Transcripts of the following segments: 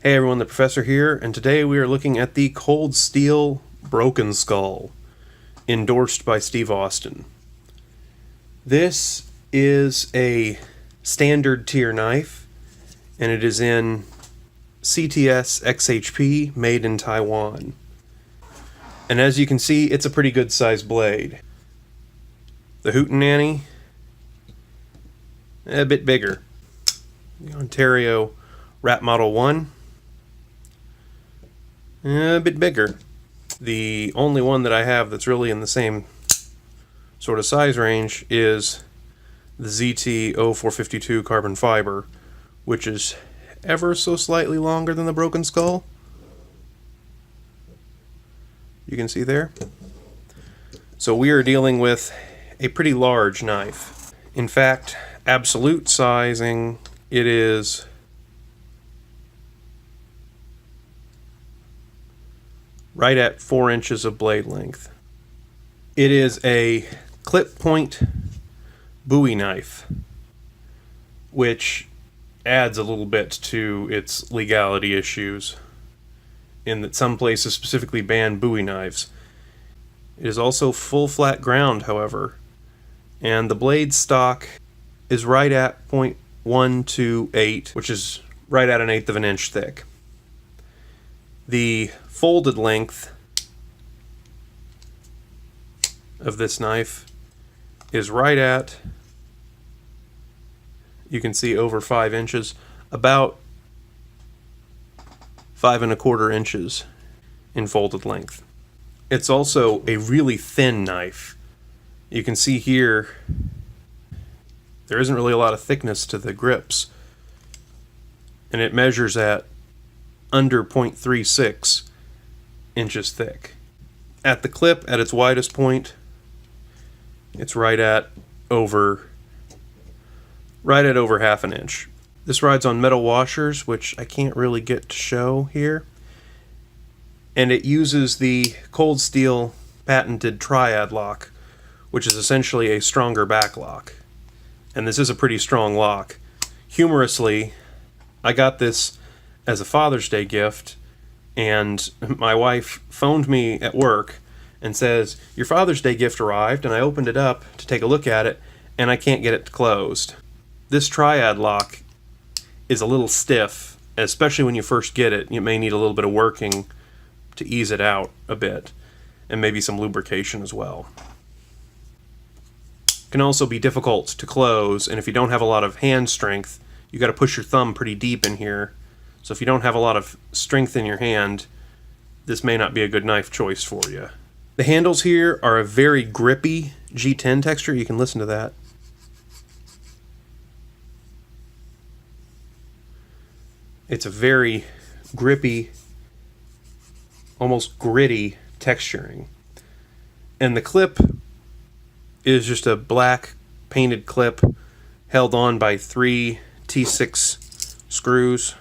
Hey everyone, the Professor here, and today we are looking at the Cold Steel Broken Skull, endorsed by Steve Austin. This is a standard tier knife, and it is in CTS-XHP, made in Taiwan. And as you can see, it's a pretty good sized blade. The Hootenanny, a bit bigger. The Ontario Rat Model 1, a bit bigger. The only one that I have that's really in the same sort of size range is the ZT-0452 carbon fiber, which is ever so slightly longer than the Broken Skull. You can see there. So we are dealing with a pretty large knife. In fact, absolute sizing, it is right at 4 inches of blade length. It is a clip point Bowie knife, which adds a little bit to its legality issues, in that some places specifically ban Bowie knives. It is also full flat ground, however, and the blade stock is right at 0.128, which is right at 1/8 of an inch thick. The folded length of this knife is right at, you can see, over 5 inches, about 5 1/4 inches in folded length. It's also a really thin knife. You can see here there isn't really a lot of thickness to the grips, and it measures at under 0.36 inches thick. At the clip, at its widest point, it's right at over half an inch. This rides on metal washers, which I can't really get to show here, and it uses the Cold Steel patented triad lock, which is essentially a stronger back lock. And this is a pretty strong lock. Humorously, I got this as a Father's Day gift, and my wife phoned me at work and says, "Your Father's Day gift arrived," and I opened it up to take a look at it, and I can't get it closed. This triad lock is a little stiff, especially when you first get it. You may need a little bit of working to ease it out a bit, and maybe some lubrication as well. It can also be difficult to close, and if you don't have a lot of hand strength, you got to push your thumb pretty deep in here. So if you don't have a lot of strength in your hand, this may not be a good knife choice for you. The handles here are a very grippy G10 texture. You can listen to that. It's a very grippy, almost gritty texturing. And the clip is just a black painted clip held on by 3 T6 screws.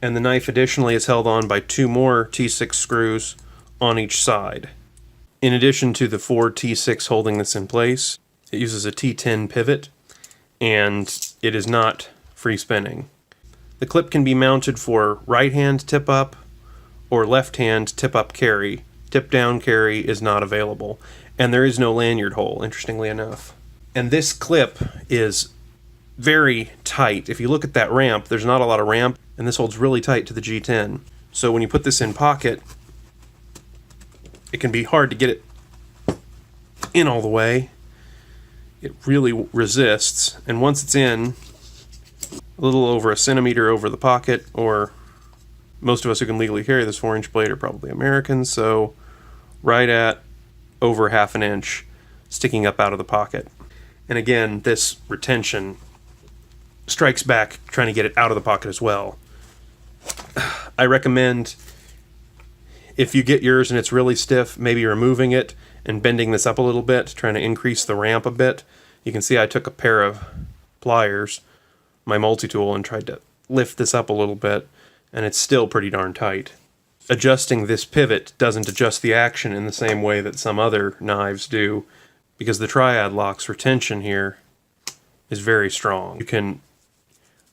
And the knife additionally is held on by 2 more T6 screws on each side. In addition to the 4 T6 holding this in place, it uses a T10 pivot, and it is not free spinning. The clip can be mounted for right hand tip up or left hand tip up carry. Tip down carry is not available, and there is no lanyard hole, interestingly enough. And this clip is very tight. If you look at that ramp, there's not a lot of ramp, and this holds really tight to the G10. So when you put this in pocket, it can be hard to get it in all the way. It really resists, and once it's in, a little over a centimeter over the pocket, or most of us who can legally carry this 4-inch blade are probably Americans, so right at over half an inch sticking up out of the pocket. And again, this retention strikes back trying to get it out of the pocket as well. I recommend, if you get yours and it's really stiff, maybe removing it and bending this up a little bit, trying to increase the ramp a bit. You can see I took a pair of pliers, my multi-tool, and tried to lift this up a little bit, and it's still pretty darn tight. Adjusting this pivot doesn't adjust the action in the same way that some other knives do, because the triad lock's retention here is very strong.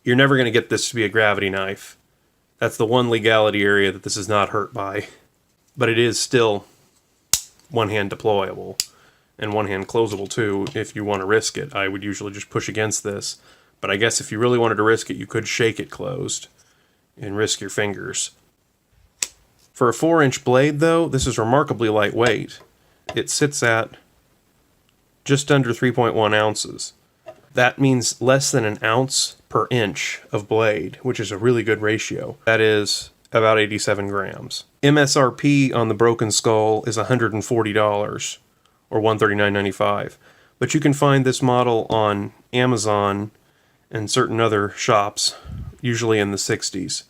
You're never going to get this to be a gravity knife, That's the one legality area that this is not hurt by. But it is still one-hand deployable and one-hand closable too if you want to risk it. I would usually just push against this, but I guess if you really wanted to risk it, you could shake it closed and risk your fingers. For a 4-inch blade though, this is remarkably lightweight. It sits at just under 3.1 ounces. That means less than an ounce per inch of blade, which is a really good ratio. That is about 87 grams. MSRP on the Broken Skull is $140 or $139.95. But you can find this model on Amazon and certain other shops, usually in the 60s.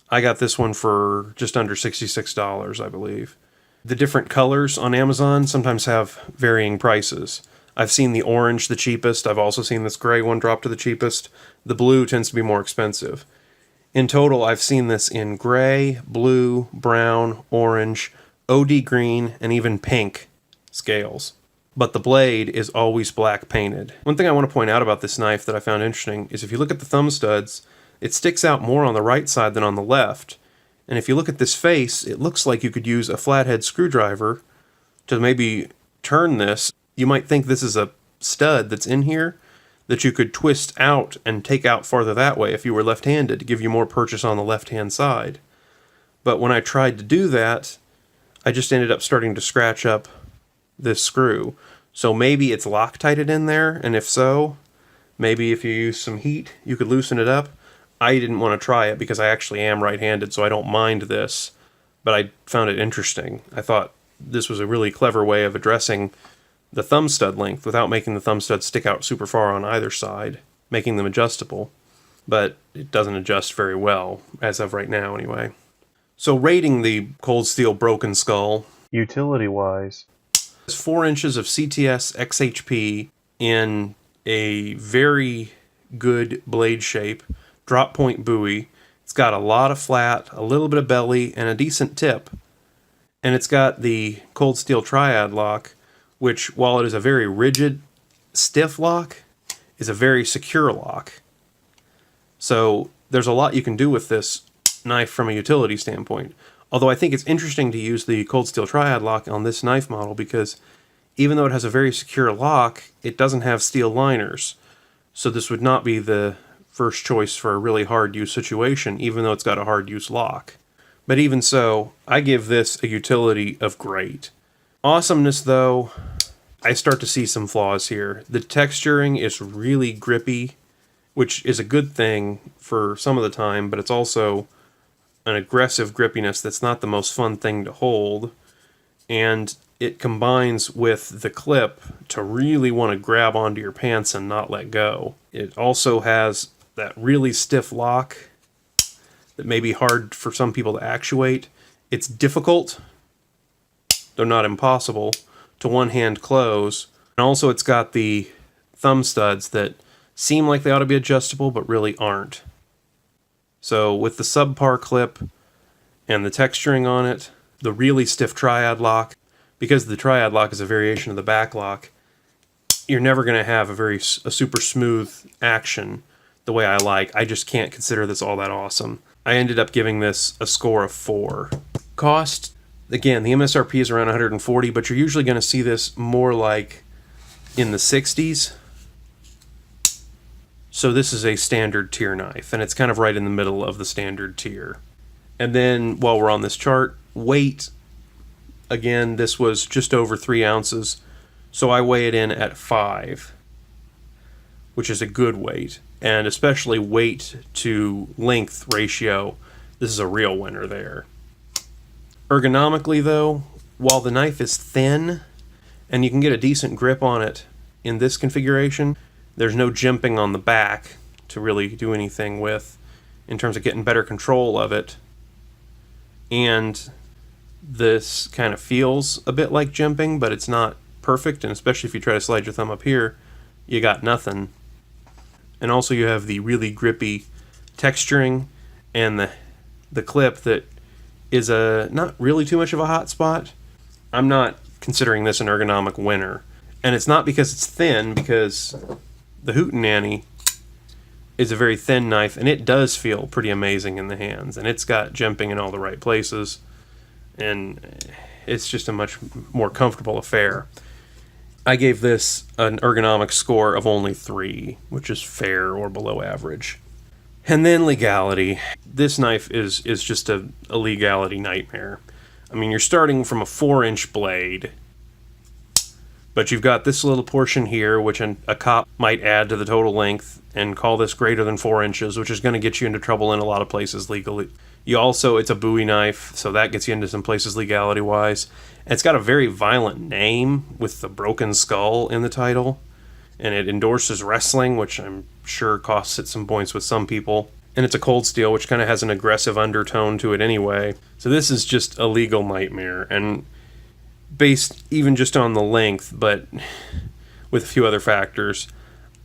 I got this one for just under $66, I believe. The different colors on Amazon sometimes have varying prices. I've seen the orange the cheapest. I've also seen this gray one drop to the cheapest. The blue tends to be more expensive. In total, I've seen this in gray, blue, brown, orange, OD green, and even pink scales. But the blade is always black painted. One thing I want to point out about this knife that I found interesting is if you look at the thumb studs, it sticks out more on the right side than on the left. And if you look at this face, it looks like you could use a flathead screwdriver to maybe turn this. You might think this is a stud that's in here that you could twist out and take out farther that way if you were left-handed to give you more purchase on the left-hand side. But when I tried to do that, I just ended up starting to scratch up this screw. So maybe it's Loctited in there, and if so, maybe if you use some heat, you could loosen it up. I didn't want to try it because I actually am right-handed, so I don't mind this, but I found it interesting. I thought this was a really clever way of addressing the thumb stud length without making the thumb stud stick out super far on either side, making them adjustable, but it doesn't adjust very well, as of right now anyway. So rating the Cold Steel Broken Skull, utility-wise, it's 4 inches of CTS-XHP in a very good blade shape, drop point buoy. It's got a lot of flat, a little bit of belly, and a decent tip. And it's got the Cold Steel Triad lock, which, while it is a very rigid, stiff lock, is a very secure lock. So there's a lot you can do with this knife from a utility standpoint. Although I think it's interesting to use the Cold Steel Triad lock on this knife model because even though it has a very secure lock, it doesn't have steel liners. So this would not be the first choice for a really hard use situation, even though it's got a hard use lock. But even so, I give this a utility of great. Awesomeness though, I start to see some flaws here. The texturing is really grippy, which is a good thing for some of the time, but it's also an aggressive grippiness that's not the most fun thing to hold. And it combines with the clip to really want to grab onto your pants and not let go. It also has that really stiff lock that may be hard for some people to actuate. It's difficult, though not impossible, to one-hand close. And also it's got the thumb studs that seem like they ought to be adjustable, but really aren't. So with the subpar clip and the texturing on it, the really stiff triad lock, because the triad lock is a variation of the back lock, you're never going to have a super smooth action the way I like. I just can't consider this all that awesome. I ended up giving this a score of 4. Cost, again, the MSRP is around $140, but you're usually going to see this more like in the 60s. So this is a standard tier knife, and it's kind of right in the middle of the standard tier. And then, while we're on this chart, weight, again, this was just over 3 ounces, so I weigh it in at 5, which is a good weight. And especially weight to length ratio, this is a real winner there. Ergonomically though, while the knife is thin, and you can get a decent grip on it in this configuration, there's no jimping on the back to really do anything with in terms of getting better control of it. And this kind of feels a bit like jimping, but it's not perfect, and especially if you try to slide your thumb up here, you got nothing. And also you have the really grippy texturing and the clip that is not really too much of a hot spot. I'm not considering this an ergonomic winner. And it's not because it's thin, because the Hootenanny is a very thin knife, and it does feel pretty amazing in the hands, and it's got jimping in all the right places, and it's just a much more comfortable affair. I gave this an ergonomics score of only 3, which is fair or below average. And then legality. This knife is just a legality nightmare. I mean, you're starting from a 4-inch blade, but you've got this little portion here, which a cop might add to the total length and call this greater than 4 inches, which is going to get you into trouble in a lot of places legally. It's a Bowie knife, so that gets you into some places legality-wise. And it's got a very violent name with the broken skull in the title, and it endorses wrestling, which I'm sure costs it some points with some people. And it's a cold steel, which kind of has an aggressive undertone to it anyway. So this is just a legal nightmare, and based even just on the length, but with a few other factors,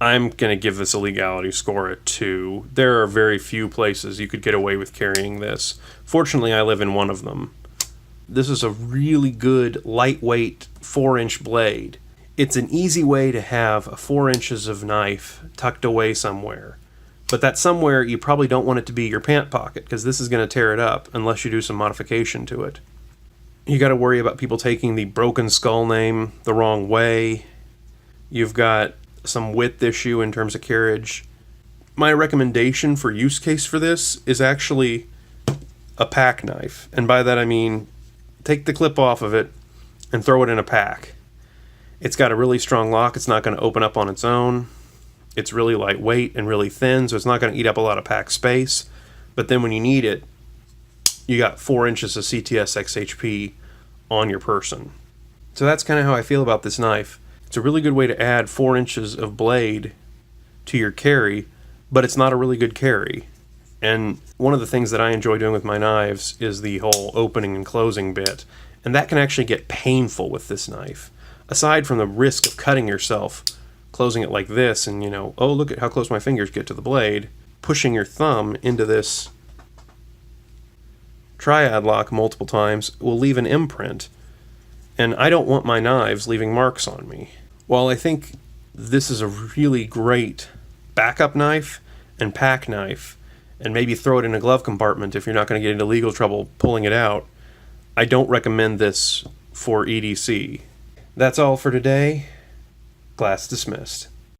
I'm going to give this a legality score at 2. There are very few places you could get away with carrying this. Fortunately, I live in one of them. This is a really good, lightweight 4-inch blade. It's an easy way to have 4 inches of knife tucked away somewhere. But that somewhere, you probably don't want it to be your pant pocket, because this is going to tear it up unless you do some modification to it. You got to worry about people taking the broken skull name the wrong way. You've got some width issue in terms of carriage. My recommendation for use case for this is actually a pack knife. And by that I mean take the clip off of it and throw it in a pack. It's got a really strong lock. It's not going to open up on its own. It's really lightweight and really thin, so it's not going to eat up a lot of pack space. But then when you need it, you got 4 inches of CTS-XHP on your person. So that's kind of how I feel about this knife. It's a really good way to add 4 inches of blade to your carry, but it's not a really good carry. And one of the things that I enjoy doing with my knives is the whole opening and closing bit, and that can actually get painful with this knife. Aside from the risk of cutting yourself, closing it like this, and oh, look at how close my fingers get to the blade, pushing your thumb into this triad lock multiple times will leave an imprint, and I don't want my knives leaving marks on me. While I think this is a really great backup knife and pack knife, and maybe throw it in a glove compartment if you're not going to get into legal trouble pulling it out, I don't recommend this for EDC. That's all for today. Class dismissed.